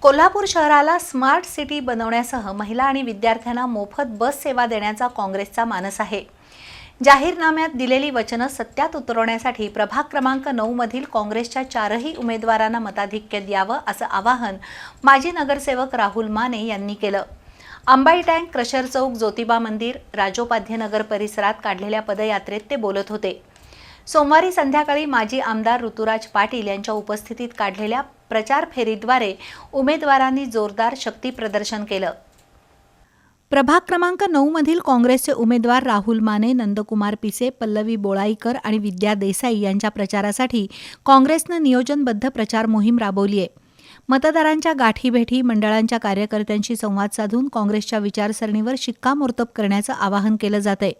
कोल्हापूर शहराला smart city बनवण्यासह महिला आणि विद्यार्थ्यांना मोफत बस सेवा देण्याचा काँग्रेसचा मानस आहे। जाहीरनाम्यात दिलेली वचनं सत्यात उतरवण्यासाठी प्रभाग क्रमांक 9 मधील काँग्रेसच्या 4ही उमेदवारांना मताधिक्य द्यावं असं आवाहन माजी नगरसेवक राहुल माने यांनी केलं। अंबाई टँक, क्रशर चौक, ज्योतिबा मंदिर, राजोपाध्ये नगर परिसरात काढलेल्या पदयात्रेत ते बोलत होते। सोमवारी संध्याकाळी माजी आमदार ऋतुराज पाटील यांच्या उपस्थितीत काढलेल्या प्रचार फेरीद्वारे उमेदवारांनी जोरदार शक्ती प्रदर्शन केलं। प्रभाग क्रमांक 9 मधील काँग्रेसचे उमेदवार राहुल माने, नंदकुमार पिसे, पल्लवी बोळाईकर आणि विद्या देसाई यांच्या प्रचारासाठी काँग्रेसनं नियोजनबद्ध प्रचार मोहीम राबवली आहे। मतदारांच्या गाठीभेटी, मंडळांच्या कार्यकर्त्यांशी संवाद साधून काँग्रेसच्या विचारसरणीवर शिक्कामोर्तब करण्याचं आवाहन केलं जातंय।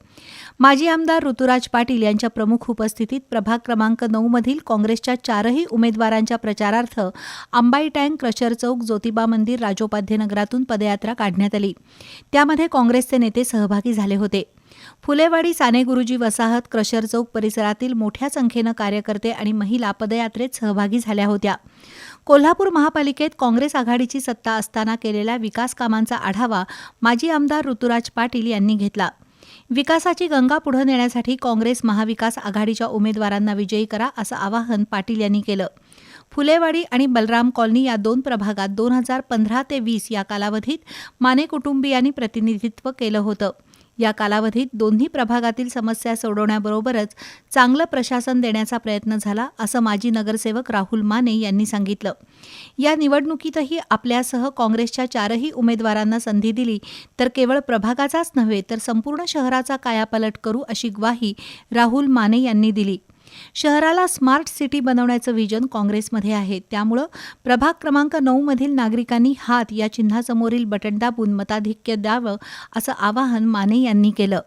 माजी आमदार ऋतुराज पाटील यांच्या प्रमुख उपस्थितीत प्रभाग क्रमांक 9 मधील काँग्रेसच्या 4ही उमेदवारांच्या प्रचारार्थ अंबाई टँक, क्रशर चौक, ज्योतिबा मंदिर, राजोपाध्ये नगरातून पदयात्रा काढण्यात आली। त्यामध्ये काँग्रेसचे नेते सहभागी झाले होते। फुलेवाडी, साने गुरुजी वसाहत, क्रशर चौक परिसरातील मोठ्या संख्येनं कार्यकर्ते आणि महिला पदयात्रेत सहभागी झाल्या होत्या। कोल्हापूर महापालिकेत काँग्रेस आघाडीची सत्ता असताना केलेल्या विकास कामांचा आढावा माजी आमदार ऋतुराज पाटील यांनी घेतला। विकासाची गंगा पुढे नेण्यासाठी काँग्रेस महाविकास आघाडीच्या उमेदवारांना विजयी करा असं आवाहन पाटील यांनी केलं। फुलेवाडी आणि बलराम कॉलनी या 2 प्रभागात 2015 ते 20 या कालावधीत माने कुटुंबियांनी प्रतिनिधित्व केलं होतं। या कालावधीत दोन्ही प्रभागातील समस्या सोडवण्याबरोबरच चांगलं प्रशासन देण्याचा प्रयत्न झाला असं माजी नगरसेवक राहुल माने यांनी सांगितलं। या निवडणुकीतही आपल्यासह काँग्रेसच्या 4ही उमेदवारांना संधी दिली तर केवळ प्रभागाचाच नव्हे तर संपूर्ण शहराचा कायापालट करू अशी ग्वाही राहुल माने यांनी दिली। शहराला स्मार्ट सिटी बनवण्याचं विजन काँग्रेसमध्ये आहे, त्यामुळं प्रभाग क्रमांक 9 मधील नागरिकांनी हात या चिन्हासमोरील बटन दाबून मताधिक्य द्यावं असं आवाहन माने यांनी केलं।